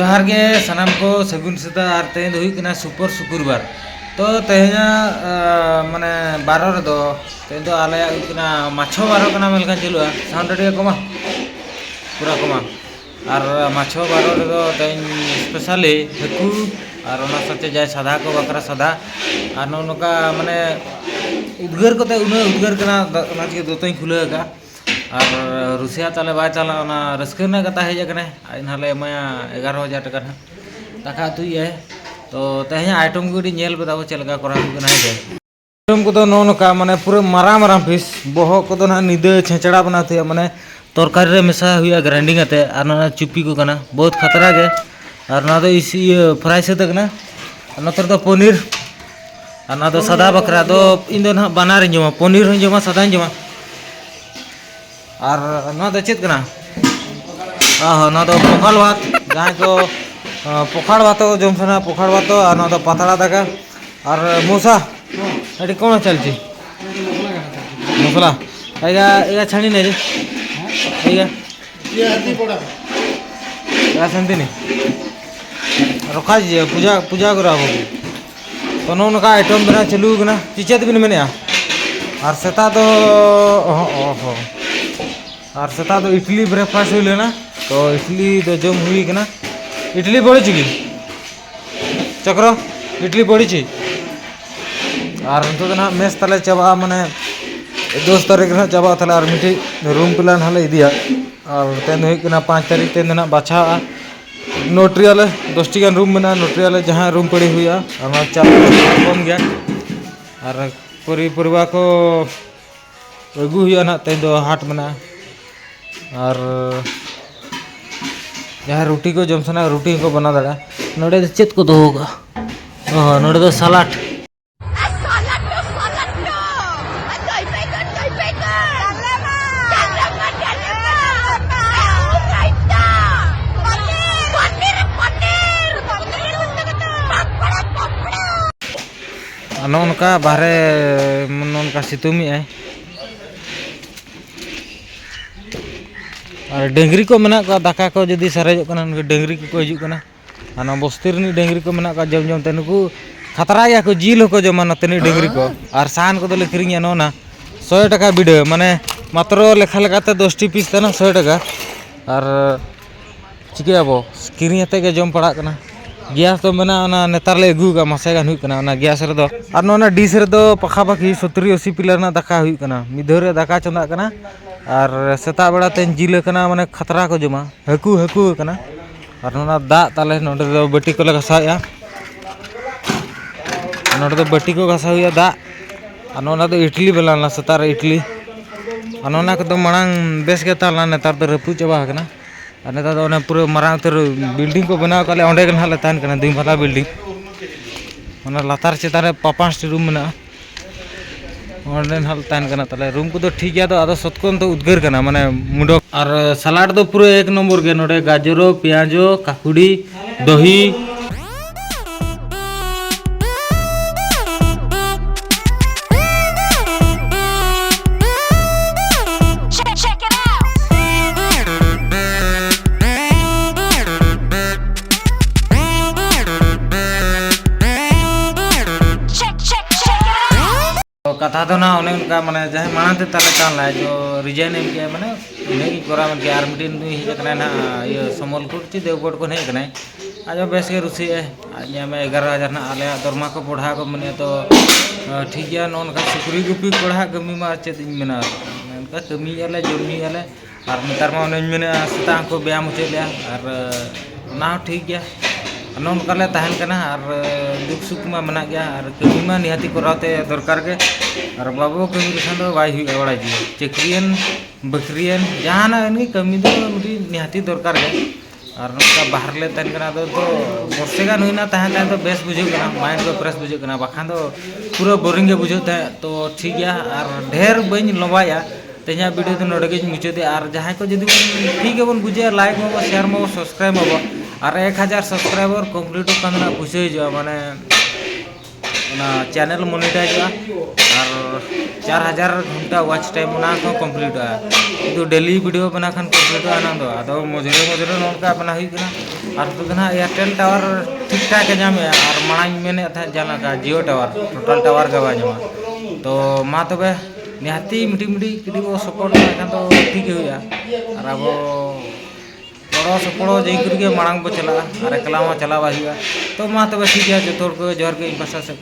जोहार गे सनाम को सगुन सेता और तेज हुई कना सुपर शुक्रवार तो तेहना माने बारो रे दो तेज आले कना माछो बारो कना मेलका चलुआ साउंड रे कमा पूरा कमा और माछो बारो रे दो तेज स्पेशली हकू और ओना साथे जाय सादा को बकरा सादा और नोका माने उद्गार कोते उन उद्गार कना ओना के दोतई खुलेगा और रुसिया ताले बाय चला रस्कना कता हेज कने इनहाले माया 11,000 टाका दाका तु ये तो तेज आइटम गुडी नेल बता चलका करा कना हे आइटम को तो नोनका माने पूरा मारा मारा पीस बहो को तो ना निदे छेचड़ा बनाते माने तरकारी रे मेसा हुआ ग्राइंडिंग आते और ना चुपी को कना बहुत खतरा गे और ना तो इसी फ्राई से तक ना नतर तो पनीर और ना तो सादा बकरा तो इन दो ना बनार जमा पनीर हो जमा सादा जमा और ना तो चेत कना ना तो पखाल भात जहाँ को पखाड़ भात जम सना पखाड़ भात और ना तो पातला दाका और मोसा अड़ी कौन चलती मसला एगा एगा छाणी नहीं रे एगा ये हल्दी पड़ा या सेंती नहीं रखा जी पूजा पूजा करा तो नौन का आइटम बना चलू कना चिचेत बिन मेने और सेता तो ओहो और सेता तो इडली ब्रेकफास्ट हुई लेना तो इडली तो जम हुई कना इडली पड़ी की चक्र इडली पड़ी और तो ना मेस तले चाबा माने 10 तारीख ना चाबा तले और मिठी रूम प्लान हले इदिया और तेन हुई कना 5 तारीख तेन ना बाछा नोटरियाले 10 टी गान रूम बना नोटरियाले जहाँ रूम पड़ी हुई और कम गया और परिवार को अगू हुआ ना तेन दो हाट मना और जहाँ रोटी को जम सना रोटी को बना दाड़ा नोड़े चेत को दो होगा नोड़े तो सलाड नौका बाहरे नौका सितुमी है और डेंगरी को मना का दाका को जदी सरेजो कना डेंगरी को हजू कना आना बस्तीरनी डेंगरी को मना का जम जम ते नुकु खतरा या को जील को जमा नतनी डेंगरी को और सान को दले किरिंग नोना 100 टाका बिडे माने मात्र लेखा लेखाते 10 टी पीस तना 100 टाका और चिके आबो किरिंग के जम पड़ा कना गैस तो मेना नेतार ले अगू का मासे गान हुई कना ना गैस रे दो और नोना डिस रे दो पखा पखी 70-80 पिलर ना दाका हुई कना मिधरे दाका चंदा कना और सेता बेड़ा तेन जिले कना माने खतरा को जमा हकू हकू कना और नोना दा ताले नोडे दो बटी को घसाया नोडे दो बटी को घसा हुआ दा और नोना तो इडली बेलाना सेता रे इडली और नोना को तो मांग बेस के ताला नेतार तो रपू चाबा कना और नेता तो पूरे मारांग उतर बिल्डिंग को बनाव काले ओंडे गन हाले तान कना दुई माला बिल्डिंग ओना लातार चेतारे 5 टी रूम मेना ओंडे हाल तान कना तले रूम को तो ठीक गया तो आदो सतकोन तो उद्गार कना माने मुंडो और सलाड तो पूरे 1 नंबर के नोडे गाजरो प्याजो काकुड़ी दही कथा तो ना उनका माने जहाँ मानते ताले ताला जो रिजाइन एम किया माने इन्हें की कोरा मन के आर मीटिंग दुई हे कना ना ये समलपुर ची देवगढ़ को नहीं कना आज बेस के रुसी है आज में 11,000 ना आले दरमा को बढ़ा को मने तो ठीक गया नोन का सुकरी गुपी बढ़ा कमी मा चेत मेना उनका कमी आले जमी आले और नेतार मा उन मेना सेता को ब्यायाम होचे लिया और ना ठीक गया नौन काले तहन कना और दुख सुख मा मना गया और कमी मा निहाती कराते दरकार के और बाबू कमी खान दो बाई हुई बड़ा जी चक्रियन बकरियन जहाँ ना इनकी कमी दो मुझे निहाती दरकार के और नौका बाहर ले तहन कना तो बर्षे गान हुई ना तहन तो बेस बुझे कना माइंड को फ्रेश बुझे कना बाखान तो पूरा बोरिंग के बुझे तो ठीक गया और ढेर बन लंबाया तेजा वीडियो तो नोड़े मुचादे और जहाँ को जब ठीक है बन बुझे लाइक माबो शेयर माबो सब्सक्राइब माबो और 1000 सब्सक्राइबर कमप्लीट करना पुसे माने चैनल मोनेटाइज और 4000 घंटा वॉच टाइम कम्प्लीट किंतु डेली वीडियो बना खान कम्प्लीट आदो मजरे मजरे नौका बना और तो एयरटेल टावर ठीक ठाक जामे और मांग मेने जाना जियो टावर टोटल टावर का बाजमा तो मा तबे निहाती मिटी मिटी किदी वो सपोर्ट तो ठीक हुआ और अब गड़ो सपड़ो जई करके मांग बो चला और एकला चला हुआ तो मा तबे ठीक है जो को जोहर के भाषा से